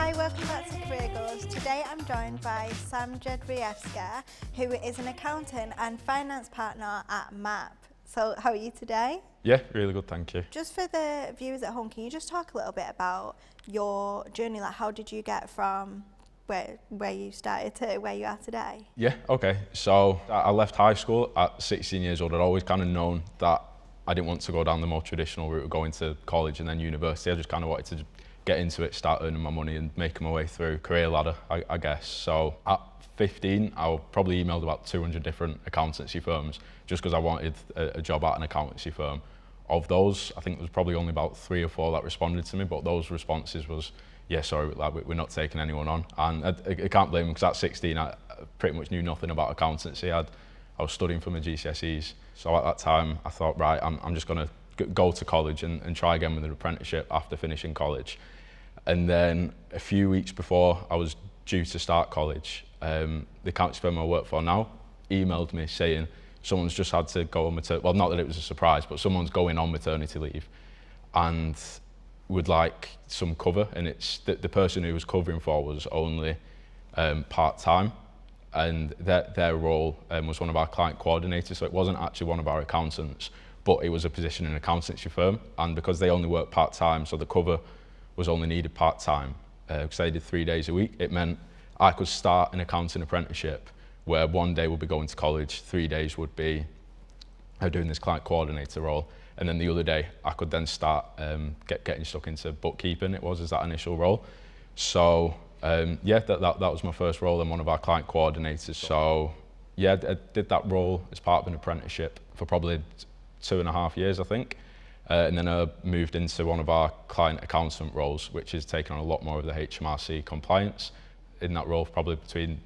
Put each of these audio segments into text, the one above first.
Hi, welcome back to Career Goals. Today I'm joined by Jedrzejewski, who is an accountant and finance partner at MAP. So how are you today? Yeah, really good, thank you. Just for the viewers at home, can you just talk a little bit about your journey? Like, how did you get from where you started to where you are today? Yeah, okay. So I left high school at 16 years old. I'd always kind of known that I didn't want to go down the more traditional route of going to college and then university. I just kind of wanted to get into it, start earning my money and making my way through career ladder, I guess. So at 15, I probably emailed about 200 different accountancy firms just because I wanted a job at an accountancy firm. Of those, I think there was probably only about 3 or 4 that responded to me, but those responses was, yeah, sorry, we're not taking anyone on. And I can't blame them because at 16, I pretty much knew nothing about accountancy. I was studying for my GCSEs. So at that time, I thought, right, I'm just going to go to college and try again with an apprenticeship after finishing college. And then a few weeks before I was due to start college, the accountancy firm I work for now emailed me saying someone's just had to go on maternity, well, not that it was a surprise, but someone's going on maternity leave and would like some cover, and it's the person who was covering for was only part-time, and their role was one of our client coordinators, so it wasn't actually one of our accountants, but it was a position in an accountancy firm, and because they only work part-time, so the cover was only needed part-time, because they did 3 days a week, it meant I could start an accounting apprenticeship where 1 day would be going to college, 3 days would be doing this client coordinator role, and then the other day I could then start getting stuck into bookkeeping. It was as that initial role. So yeah, that was my first role and one of our client coordinators. So yeah, I did that role as part of an apprenticeship for probably 2.5 years, I think. And then I moved into one of our client accountant roles, which is taking on a lot more of the HMRC compliance. In that role, probably between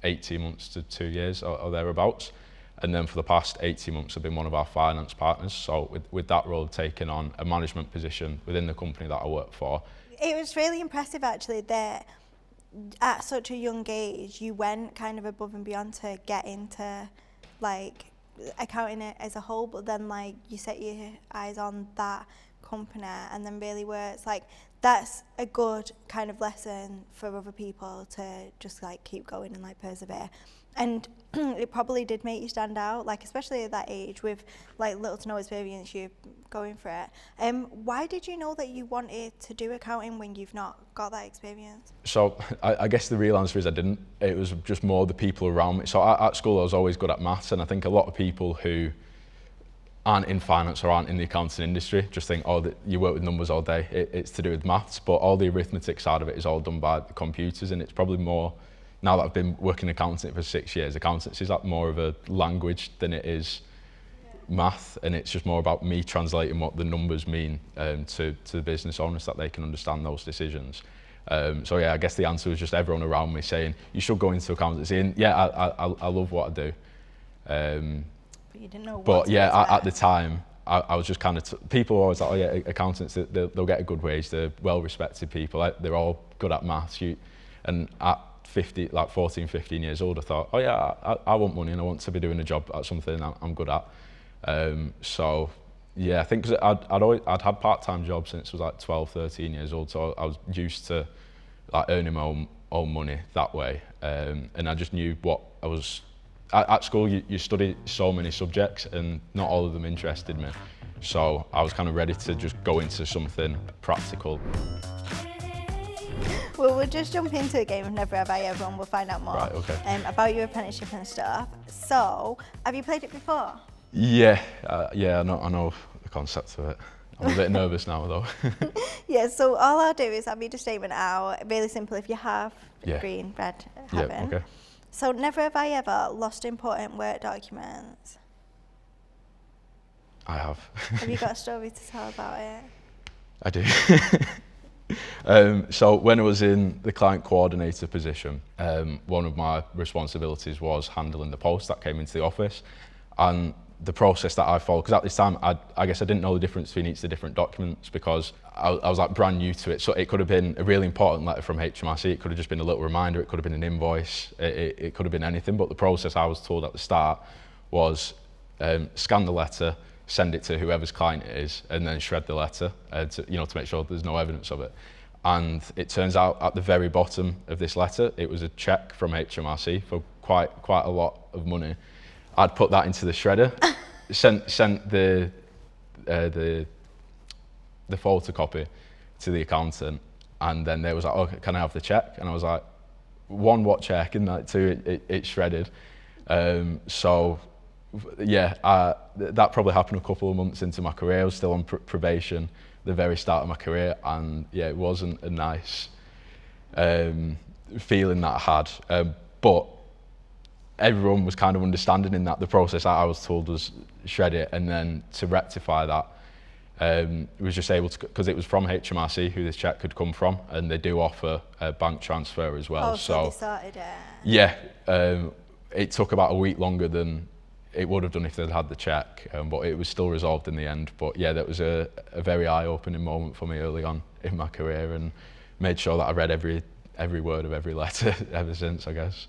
18 months to 2 years or thereabouts. And then for the past 18 months, I've been one of our finance partners. So with that role, taking on a management position within the company that I work for. It was really impressive actually that at such a young age, you went kind of above and beyond to get into like accounting it as a whole, but then like you set your eyes on that company and then really works. Like that's a good kind of lesson for other people to just like keep going and like persevere. And it probably did make you stand out, like especially at that age with like little to no experience, you going for it. Why did you know that you wanted to do accounting when you've not got that experience? So I guess the real answer is I didn't. It was just more the people around me. So at school I was always good at maths, and I think a lot of people who aren't in finance or aren't in the accounting industry just think, oh, that you work with numbers all day, it's to do with maths, but all the arithmetic side of it is all done by the computers, and it's probably more, now that I've been working accounting for 6 years, accountancy is like more of a language than it is math, and it's just more about me translating what the numbers mean to the business owners, that they can understand those decisions. So yeah, I guess the answer was just everyone around me saying, you should go into accountancy, and yeah, I love what I do. But you didn't know what But to yeah, expect. at the time, I was just kind of, people were always like, oh yeah, accountants, they'll get a good wage, they're well-respected people, they're all good at maths. And at 14, 15 years old, I thought, oh yeah, I want money and I want to be doing a job at something I'm good at. So yeah, I think 'cause I'd had part-time jobs since I was like 12, 13 years old, so I was used to like earning my own money that way. And I just knew what I was. At school, you study so many subjects and not all of them interested me. So I was kind of ready to just go into something practical. Well, we'll just jump into a game of Never Have I Ever and we'll find out more Right, okay. about your apprenticeship and stuff. So, have you played it before? Yeah, I know the concept of it. I'm a bit nervous now though. Yeah, so all I'll do is I'll read a statement out, really simple. If you have Yeah. green, red, Yeah, haven't. okay. So, never have I ever lost important work documents. I have. Have you got a story to tell about it? I do. So when I was in the client coordinator position, one of my responsibilities was handling the post that came into the office, and the process that I followed, because at this time I guess I didn't know the difference between each of the different documents because I was like brand new to it. So it could have been a really important letter from HMRC, it could have just been a little reminder, it could have been an invoice, it could have been anything, but the process I was told at the start was scan the letter, send it to whoever's client it is, and then shred the letter to make sure there's no evidence of it. And it turns out at the very bottom of this letter, it was a cheque from HMRC for quite a lot of money. I'd put that into the shredder, sent the photocopy to the accountant, and then they was like, "Oh, can I have the cheque?" And I was like, "One, what cheque?" And like, two, it's shredded. So yeah, that probably happened a couple of months into my career. I was still on probation, the very start of my career, and yeah, it wasn't a nice feeling that I had. But everyone was kind of understanding in that the process I was told was shred it, and then to rectify that, was just able to, because it was from HMRC who this cheque could come from, and they do offer a bank transfer as well. Oh, so they sorted it. Yeah, it took about a week longer than it would have done if they'd had the cheque, but it was still resolved in the end. But yeah, that was a very eye-opening moment for me early on in my career, and made sure that I read every word of every letter ever since, I guess.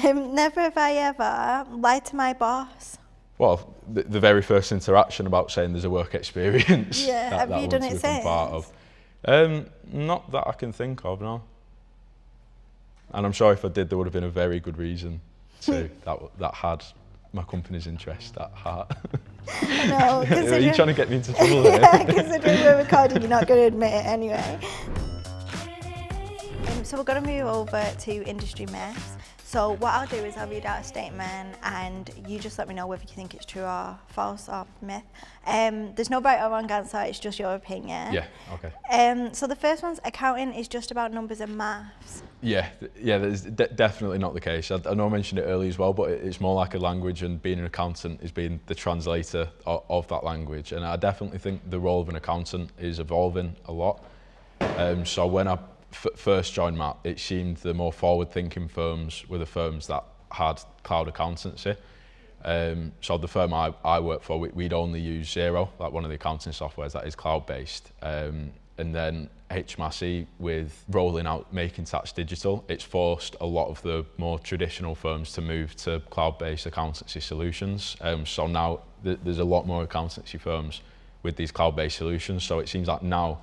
Never have I ever lied to my boss. Well, the very first interaction about saying there's a work experience. Yeah, that have you done it since? Part of. Not that I can think of, no. And I'm sure if I did, there would have been a very good reason to that had my company's interest at heart. No, are you trying to get me into trouble here? Yeah, considering we're recording, you're not going to admit it anyway. So we're going to move over to industry myths. So what I'll do is I'll read out a statement and you just let me know whether you think it's true or false or myth. There's no right or wrong answer, it's just your opinion. Yeah, okay. So the first one's accounting is just about numbers and maths. Yeah, that is definitely not the case. I know I mentioned it earlier as well, but it's more like a language, and being an accountant is being the translator of that language. And I definitely think the role of an accountant is evolving a lot. So when I first joined MAP, it seemed the more forward-thinking firms were the firms that had cloud accountancy. So the firm I work for, we'd only use Xero, like one of the accounting softwares that is cloud-based. And then HMRC, with rolling out Making Tax Digital, it's forced a lot of the more traditional firms to move to cloud-based accountancy solutions. So now there's a lot more accountancy firms with these cloud-based solutions. So it seems like now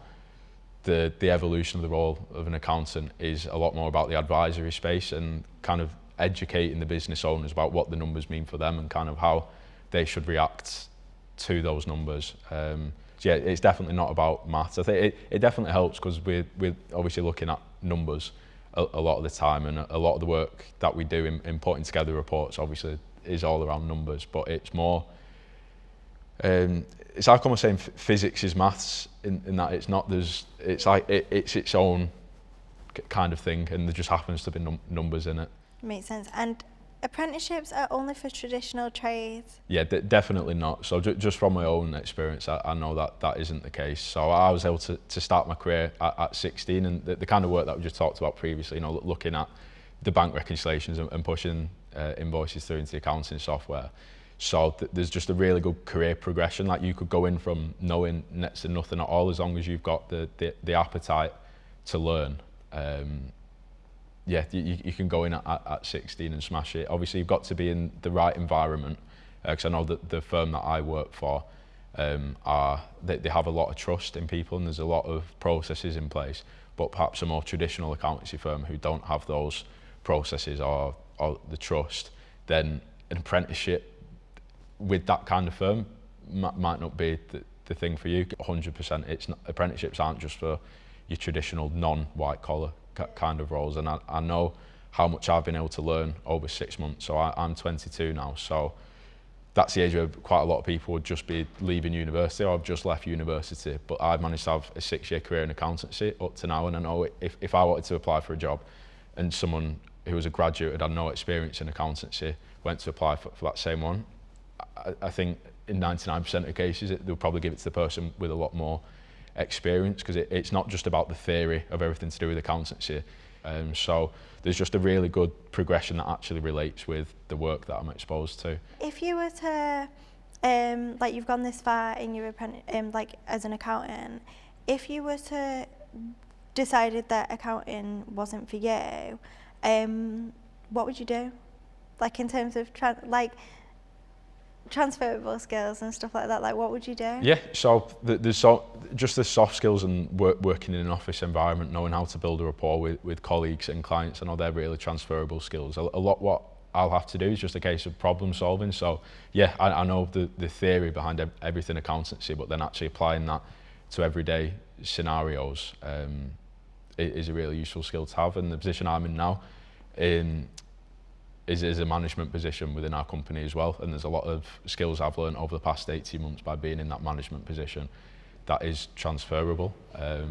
the evolution of the role of an accountant is a lot more about the advisory space and kind of educating the business owners about what the numbers mean for them and kind of how they should react to those numbers. So yeah, it's definitely not about maths. I think it definitely helps because we're obviously looking at numbers a lot of the time, and a lot of the work that we do in putting together reports obviously is all around numbers, but it's more, it's like almost saying physics is maths in that it's not, it's like it's its own kind of thing, and there just happens to be numbers in it. Makes sense. And apprenticeships are only for traditional trades? Yeah, definitely not. So just from my own experience, I know that isn't the case. So I was able to start my career at 16, and the kind of work that we just talked about previously, you know, looking at the bank reconciliations and pushing invoices through into the accounting software. So there's just a really good career progression. Like, you could go in from knowing next to nothing at all, as long as you've got the appetite to learn. Yeah, you can go in at 16 and smash it. Obviously, you've got to be in the right environment, because I know that the firm that I work for, they have a lot of trust in people, and there's a lot of processes in place. But perhaps a more traditional accountancy firm who don't have those processes or the trust, then an apprenticeship with that kind of firm might not be the thing for you. 100%, it's not, apprenticeships aren't just for your traditional non-white collar kind of roles, and I know how much I've been able to learn over 6 months. So I'm 22 now, so that's the age where quite a lot of people would just be leaving university or have just left university, but I've managed to have a 6-year career in accountancy up to now, and I know if I wanted to apply for a job and someone who was a graduate had no experience in accountancy went to apply for that same one, I think in 99% of cases they'll probably give it to the person with a lot more experience, because it's not just about the theory of everything to do with accountancy. So there's just a really good progression that actually relates with the work that I'm exposed to. If you were to, like, you've gone this far in your like as an accountant, if you were to decided that accounting wasn't for you, what would you do? Like, in terms of transferable skills and stuff like that, like what would you do? Yeah, so there's just the soft skills and working in an office environment, knowing how to build a rapport with colleagues and clients. I know they're really transferable skills. A lot what I'll have to do is just a case of problem solving. So yeah, I know the theory behind everything accountancy, but then actually applying that to everyday scenarios is a really useful skill to have. And the position I'm in now is a management position within our company as well. And there's a lot of skills I've learned over the past 18 months by being in that management position that is transferable. I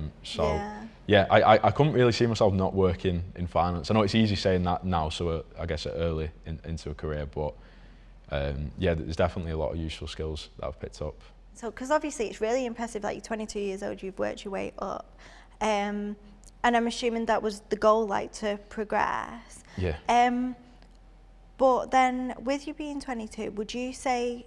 couldn't really see myself not working in finance. I know it's easy saying that now, so I guess early into a career, but there's definitely a lot of useful skills that I've picked up. So, because obviously it's really impressive, like you're 22 years old, you've worked your way up. And I'm assuming that was the goal, like to progress. Yeah. But then with you being 22, would you say,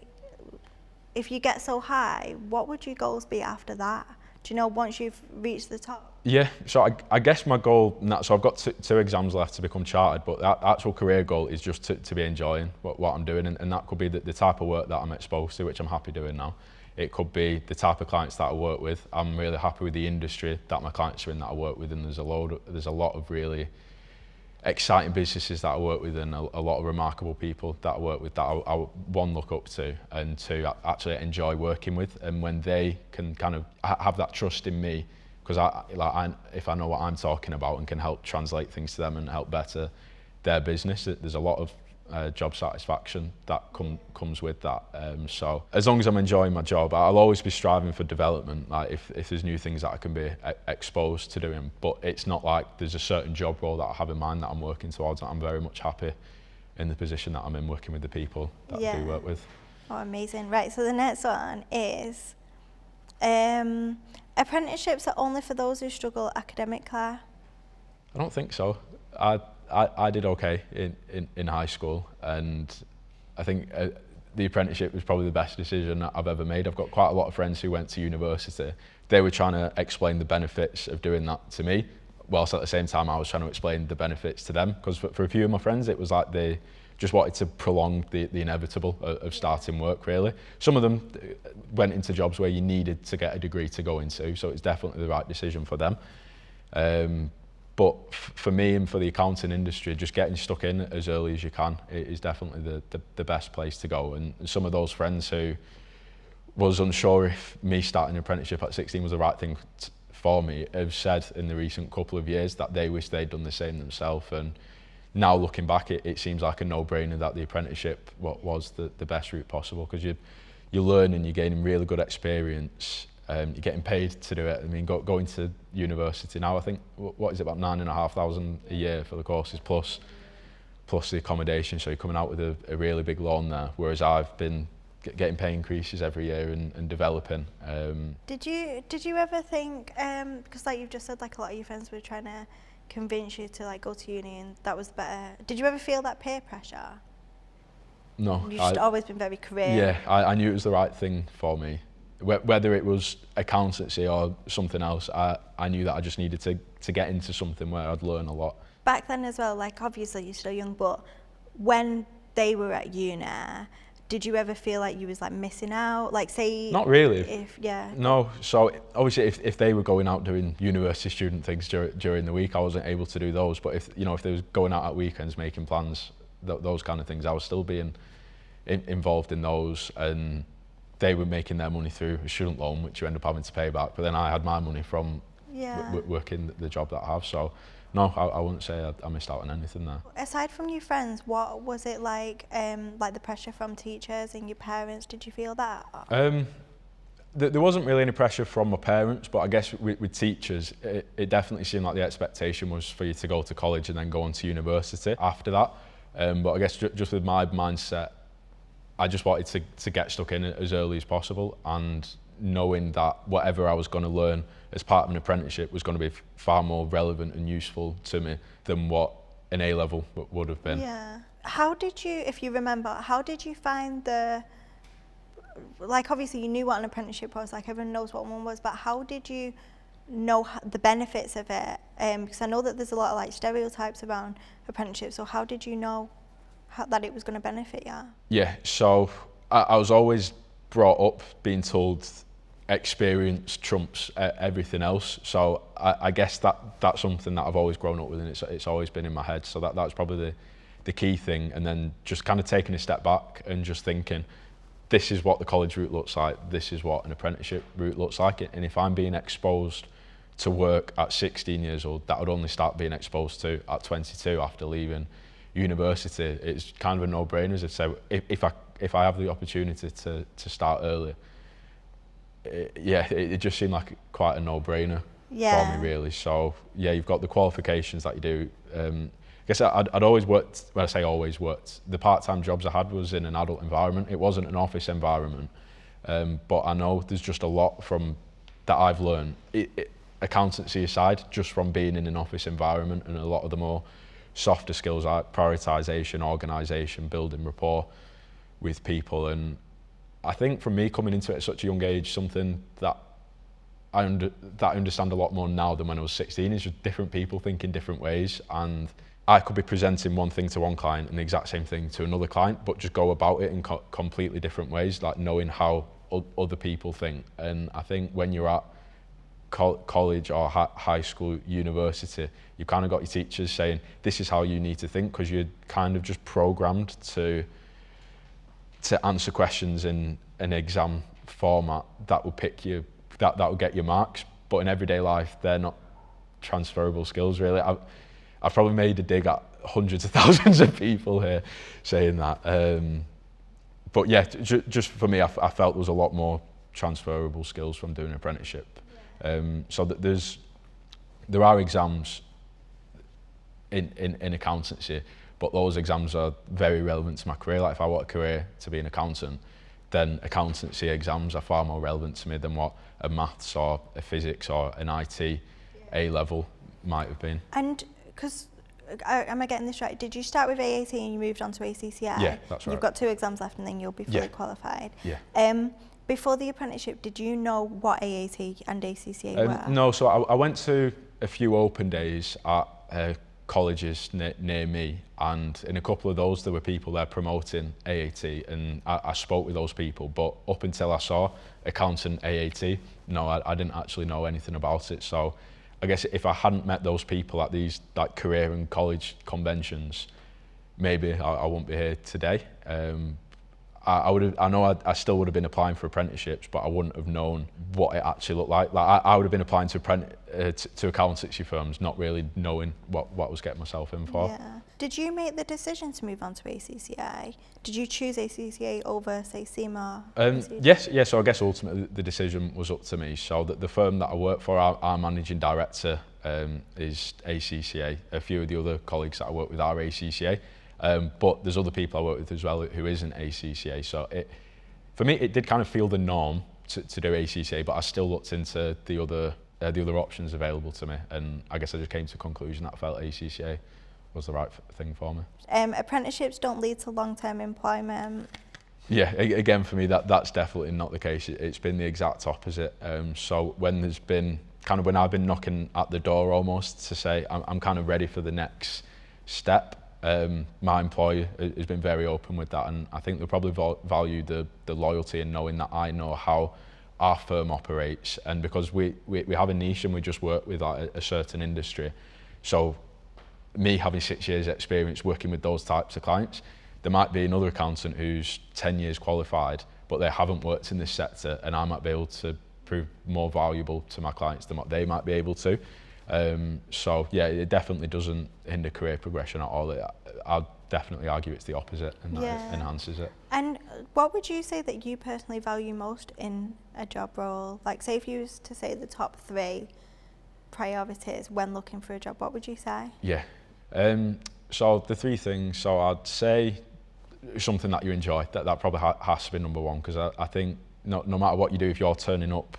if you get so high, what would your goals be after that? Do you know, once you've reached the top? Yeah, so I guess my goal, so I've got two exams left to become chartered, but that actual career goal is just to be enjoying what I'm doing, and that could be the type of work that I'm exposed to, which I'm happy doing now. It could be the type of clients that I work with. I'm really happy with the industry that my clients are in that I work with, and there's a lot of really exciting businesses that I work with, and a lot of remarkable people that I work with that I one, look up to, and two, actually enjoy working with. And when they can kind of have that trust in me, because if I know what I'm talking about and can help translate things to them and help better their business, there's a lot of job satisfaction that comes with that. So as long as I'm enjoying my job, I'll always be striving for development, like if there's new things that I can be exposed to doing. But it's not like there's a certain job role that I have in mind that I'm working towards. I'm very much happy in the position that I'm in, working with the people that I do work with. Oh, amazing. Right, so the next one is apprenticeships are only for those who struggle academically. I don't think so. I did okay in high school, and I think the apprenticeship was probably the best decision that I've ever made. I've got quite a lot of friends who went to university. They were trying to explain the benefits of doing that to me, whilst at the same time I was trying to explain the benefits to them, because for a few of my friends it was like they just wanted to prolong the inevitable of starting work, really. Some of them went into jobs where you needed to get a degree to go into, so it's definitely the right decision for them. But for me and for the accounting industry, just getting stuck in as early as you can is definitely the best place to go. And some of those friends who was unsure if me starting an apprenticeship at 16 was the right thing for me have said in the recent couple of years that they wish they'd done the same themselves. And now looking back, it seems like a no-brainer that the apprenticeship was the best route possible, because you learn and you're gaining really good experience. You're getting paid to do it. I mean, going to university now, I think, what is it, about £9,500 a year for the courses, plus the accommodation. So you're coming out with a really big loan there, whereas I've been getting pay increases every year and developing. Did you ever think, because like you've just said, like a lot of your friends were trying to convince you to like go to uni and that was better. Did you ever feel that peer pressure? No. You've just always been very career. Yeah, I knew it was the right thing for me. Whether it was accountancy or something else, I knew that I just needed to get into something where I'd learn a lot. Back then as well, like obviously you're still young, but when they were at uni, did you ever feel like you was like missing out? Like say... Not really. No, so obviously if they were going out doing university student things during the week, I wasn't able to do those. But if they was going out at weekends making plans, those kind of things, I was still being involved in those, and they were making their money through a student loan, which you end up having to pay back. But then I had my money from working the job that I have. So no, I wouldn't say I missed out on anything there. Aside from your friends, what was it like the pressure from teachers and your parents? Did you feel that? There wasn't really any pressure from my parents, but I guess with teachers, it definitely seemed like the expectation was for you to go to college and then go on to university after that. But I guess just with my mindset, I just wanted to get stuck in as early as possible, and knowing that whatever I was going to learn as part of an apprenticeship was going to be far more relevant and useful to me than what an A-level would have been. Yeah. How did you, if you remember, how did you find like obviously you knew what an apprenticeship was, like everyone knows what one was, but how did you know the benefits of it? Because I know that there's a lot of like stereotypes around apprenticeships, so how did you know that it was going to benefit you? Yeah, so I was always brought up being told experience trumps everything else. So I guess that's something that I've always grown up with, and it's always been in my head. So that's probably the key thing. And then just kind of taking a step back and just thinking, this is what the college route looks like. This is what an apprenticeship route looks like. And if I'm being exposed to work at 16 years old, that would only start being exposed to at 22 after leaving university. It's kind of a no-brainer. As I say, if I have the opportunity to start early, it just seemed like quite a no-brainer for me, really. So yeah, you've got the qualifications that you do. I guess I'd always worked, when I say always worked, the part-time jobs I had was in an adult environment. It wasn't an office environment, but I know there's just a lot from that I've learned, accountancy aside, just from being in an office environment, and a lot of the more softer skills like prioritisation, organisation, building rapport with people. And I think for me, coming into it at such a young age, something that I understand a lot more now than when I was 16 is just different people thinking different ways. And I could be presenting one thing to one client and the exact same thing to another client, but just go about it in completely different ways, like knowing how other people think. And I think when you're at college or high school, university, you've kind of got your teachers saying, this is how you need to think, because you're kind of just programmed to answer questions in an exam format that will pick you, that will get your marks. But in everyday life, they're not transferable skills, really. I've probably made a dig at hundreds of thousands of people here saying that. But yeah, just for me, I felt there was a lot more transferable skills from doing an apprenticeship. So that there are exams in accountancy, but those exams are very relevant to my career. Like if I want a career to be an accountant, then accountancy exams are far more relevant to me than what a maths or a physics or an IT A-level might have been. And because, am I getting this right? Did you start with AAT and you moved on to ACCI? Yeah, that's right. You've got 2 exams left and then you'll be fully qualified. Yeah. Before the apprenticeship, did you know what AAT and ACCA were? No, so I went to a few open days at colleges near me, and in a couple of those there were people there promoting AAT, and I spoke with those people, but up until I saw accountant AAT, no, I didn't actually know anything about it. So I guess if I hadn't met those people at these like career and college conventions, maybe I wouldn't be here today. I still would have been applying for apprenticeships, but I wouldn't have known what it actually looked like. Like I would have been applying to accountancy firms, not really knowing what I was getting myself in for. Yeah. Did you make the decision to move on to ACCI? Did you choose ACCA over, say, CIMA? Yes. So I guess ultimately the decision was up to me. So the firm that I work for, our managing director is ACCA. A few of the other colleagues that I work with are ACCA. But there's other people I work with as well who isn't ACCA. So for me, it did kind of feel the norm to do ACCA, but I still looked into the other options available to me, and I guess I just came to the conclusion that I felt ACCA was the right thing for me. Apprenticeships don't lead to long-term employment. Yeah, again for me that's definitely not the case. It's been the exact opposite. So when I've been knocking at the door almost to say I'm kind of ready for the next step. My employer has been very open with that, and I think they'll probably value the loyalty in knowing that I know how our firm operates, and because we have a niche and we just work with like a certain industry. So me having 6 years experience working with those types of clients, there might be another accountant who's 10 years qualified, but they haven't worked in this sector, and I might be able to prove more valuable to my clients than what they might be able to. So yeah, it definitely doesn't hinder career progression at all. I'd definitely argue it's the opposite, and that it enhances it. And what would you say that you personally value most in a job role? Like, say if you was to say the top 3 priorities when looking for a job, what would you say? Yeah. So the 3 things, so I'd say something that you enjoy. That probably has to be number 1, because I think no matter what you do, if you're turning up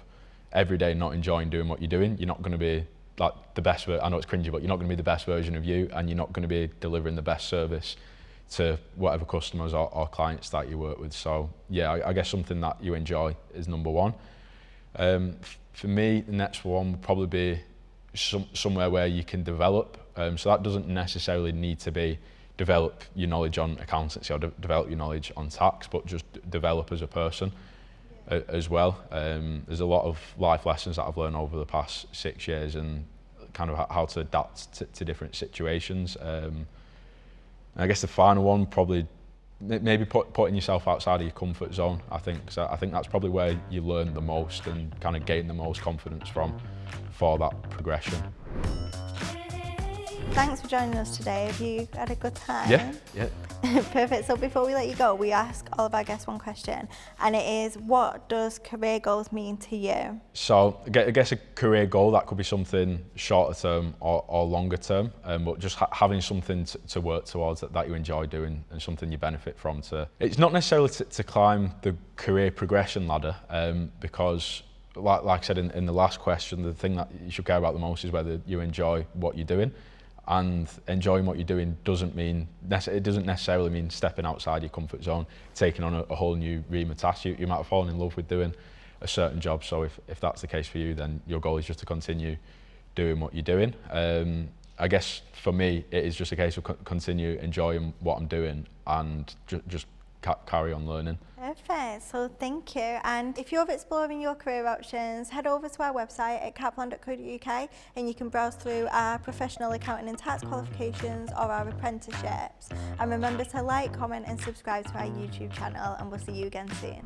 every day not enjoying doing what you're doing, you're not going to be like the best. I know it's cringy, but you're not going to be the best version of you, and you're not going to be delivering the best service to whatever customers or clients that you work with. So yeah, I guess something that you enjoy is number 1. For me, the next one would probably be somewhere where you can develop. So that doesn't necessarily need to be develop your knowledge on accountancy or develop your knowledge on tax, but just develop as a person as well. There's a lot of life lessons that I've learned over the past 6 years, and kind of how to adapt to different situations. I guess the final one, probably maybe putting yourself outside of your comfort zone. I think that's probably where you learn the most and kind of gain the most confidence from for that progression. Thanks for joining us today. Have you had a good time? Yeah. Perfect. So before we let you go, we ask all of our guests one question, and it is, what does career goals mean to you? So I guess a career goal, that could be something shorter term or longer term, but just having something to work towards that you enjoy doing and something you benefit from. It's not necessarily to climb the career progression ladder, because like I said in the last question, the thing that you should care about the most is whether you enjoy what you're doing. And enjoying what you're doing doesn't necessarily mean stepping outside your comfort zone, taking on a whole new ream of tasks. You might have fallen in love with doing a certain job, so if that's the case for you, then your goal is just to continue doing what you're doing. I guess for me, it is just a case of continue enjoying what I'm doing and just carry on learning. Perfect. So thank you. And if you're exploring your career options, head over to our website at kaplan.co.uk and you can browse through our professional accounting and tax qualifications or our apprenticeships. And remember to like, comment and subscribe to our YouTube channel, and we'll see you again soon.